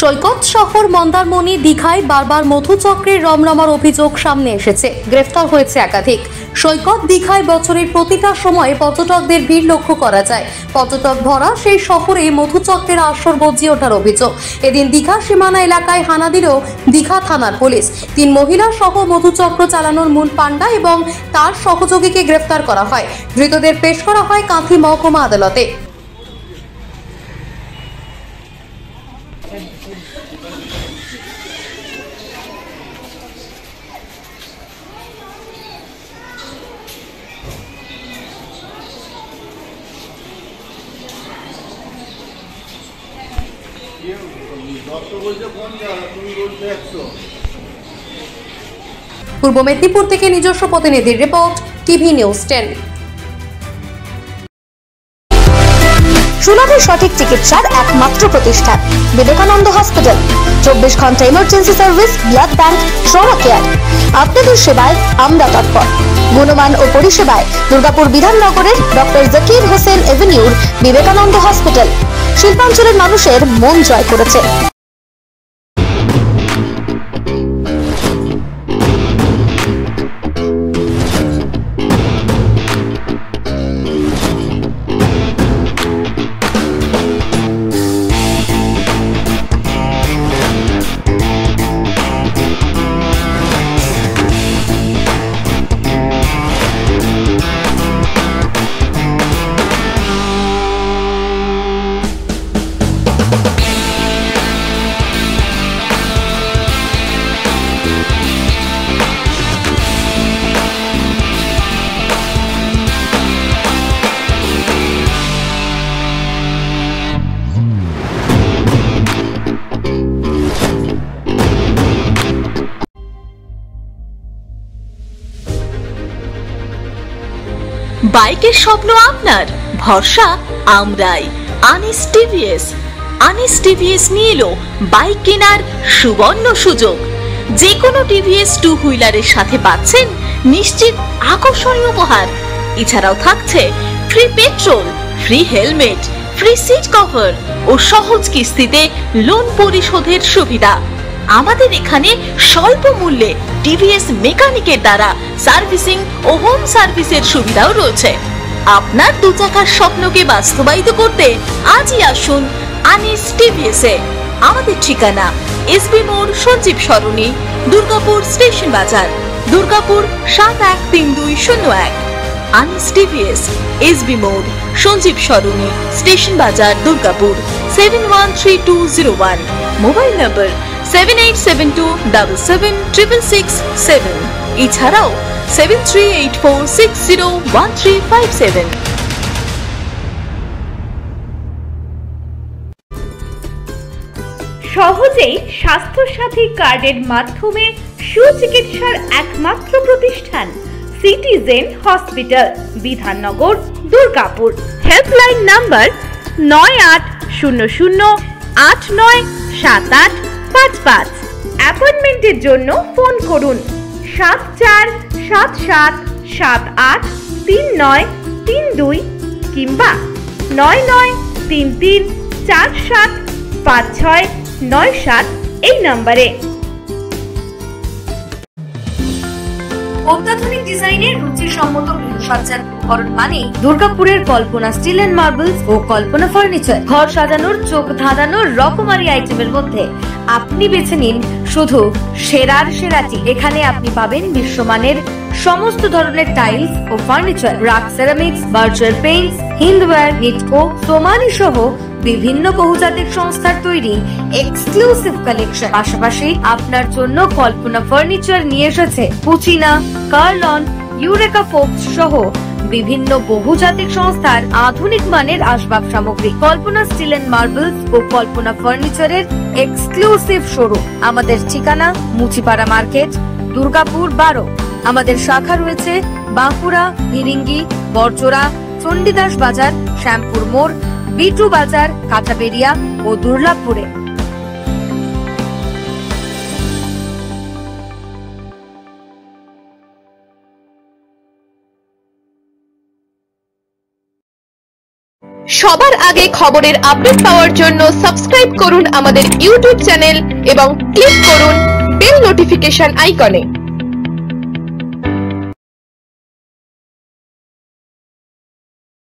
সৈকত শহর মন্দারমণি দীঘায় বারবার মধুচক্রের রমরমার অভিযোগ সামনে এসেছে। গ্রেফতার হয়েছে একাধিক। সৈকত দীঘায় বছরের প্রতিটা সময়ে পর্যটকদের ভিড় লক্ষ্য করা যায়। পর্যটক ভরা সেই শহরে মধুচক্রের আসর গজিয়ে ওঠার অভিযোগ। এদিন দীঘা সীমানা এলাকায় হানা দিল দীঘা থানার পুলিশ। 3 মহিলা সহ মধুচক্র চালানোর মূল পান্ডা এবং তার সহযোগীকে গ্রেফতার করা হয়। ধৃতদের পেশ করা হয় কাঁথি মহকুমা আদালতে। পূর্ব মেদিনীপুর থেকে নিজস্ব প্রতিনিধির রিপোর্ট, টিভি নিউজ 10। সুলভে সঠিক চিকিৎসার একমাত্র প্রতিষ্ঠান বিবেকানন্দ হসপিটাল। 24 ঘন্টা emergency service, blood bank, trauma care. আপনাদের সেবায় আমরা তৎপর। গুণমান ও পরিষেবায় দুর্গাপুর বিধাননগরের ডক্টর জাকির হোসেন এভিনিউর বিবেকানন্দ হসপিটাল শিল্পাঞ্চলের মানুষের মন জয় করেছে। বাইকের স্বপ্ন আপনার, ভরসা আমরাই। আনিস টিভিএস। আনিস টিভিএস নিয়ে এলো বাইক কেনার সুবর্ণ সুযোগ। যে কোনো টিভিএস 2 হুইলারের সাথে পাচ্ছেন নিশ্চিত আকর্ষণীয় উপহার। এছাড়াও থাকছে free petrol, free helmet, free seat cover ও সহজ কিস্তিতে লোন পরিশোধের সুবিধা। আমাদের এখানে স্বল্প মূল্যে টিভিএস মেকানিকের দ্বারা সার্ভিসিং ও হোম সার্ভিসের সুবিধাও রয়েছে। আপনার 2 চাকার স্বপ্নকে বাস্তবায়িত করতে আজই আসুন আনিস টিভিএসে। আমাদের ঠিকানা এসবি মোড়, সঞ্জীব সরণি, দুর্গাপুর স্টেশন বাজার, দুর্গাপুর 713201। আনিস টিভিএস, এসবি মোড়, সঞ্জীব সরণি, স্টেশন বাজার, দুর্গাপুর 713201। মোবাইল নম্বর 7872776667। এছাড়াও 7384601357। সহজেই স্বাস্থ্যসাথী কার্ডের মাধ্যমে সুচিকিৎসার একমাত্র প্রতিষ্ঠান citizen hospital, Bidhannagar, Durgapur. Helpline number 9800897855। অ্যাপয়েন্টমেন্টের জন্য ফোন করুন 7477783932 কিংবা 9933475697 এই নম্বরে। অত্যাধুনিক ডিজাইনের রুচিসম্মত গৃহসজ্জার উপকরণ মানে দুর্গাপুরের কল্পনা স্টিল এন্ড মার্বেলস ও কল্পনা ফার্নিচার। ঘর সাজানোর, চোখ ধাঁধানোর রকমারি আইটেমের মধ্যে আপনি বেছে নিন শুধু সেরার সেরাটি। এখানে আপনি পাবেন বিশ্বমানের সমস্ত ধরনের টাইলস ও furniture, RAK ceramics, Berger paints, Hindware, Nitco, Somany সহ বিভিন্ন বহুজাতিক সংস্থার তৈরি এক্সক্লুসিভ কালেকশন। পাশাপাশি আপনার জন্য কল্পনা ফার্নিচার নিয়ে এসেছে পুচিনা, কার্লন, ইউরেকা ফোকস সহ বিভিন্ন বহুজাতিক সংস্থার আধুনিক মানের আসবাব সামগ্রী। কল্পনা স্টিল এন্ড মার্বেলস ও কল্পনা ফার্নিচারের এক্সক্লুসিভ শোরুম। আমাদের ঠিকানা মুচিপাড়া মার্কেট, দুর্গাপুর 12। আমাদের শাখা রয়েছে বাঁকুড়া, ফিরিঙ্গি, বড়জোড়া, চণ্ডীদাস বাজার, শ্যামপুর মোড়, বিটু বাজার, কাঁচাবেড়িয়া ও দুর্লাভপুরে। সবার আগে খবরের আপডেট পাওয়ার জন্য সাবস্ক্রাইব করুন আমাদের ইউটিউব চ্যানেল এবং ক্লিক করুন বেল নোটিফিকেশন আইকনে।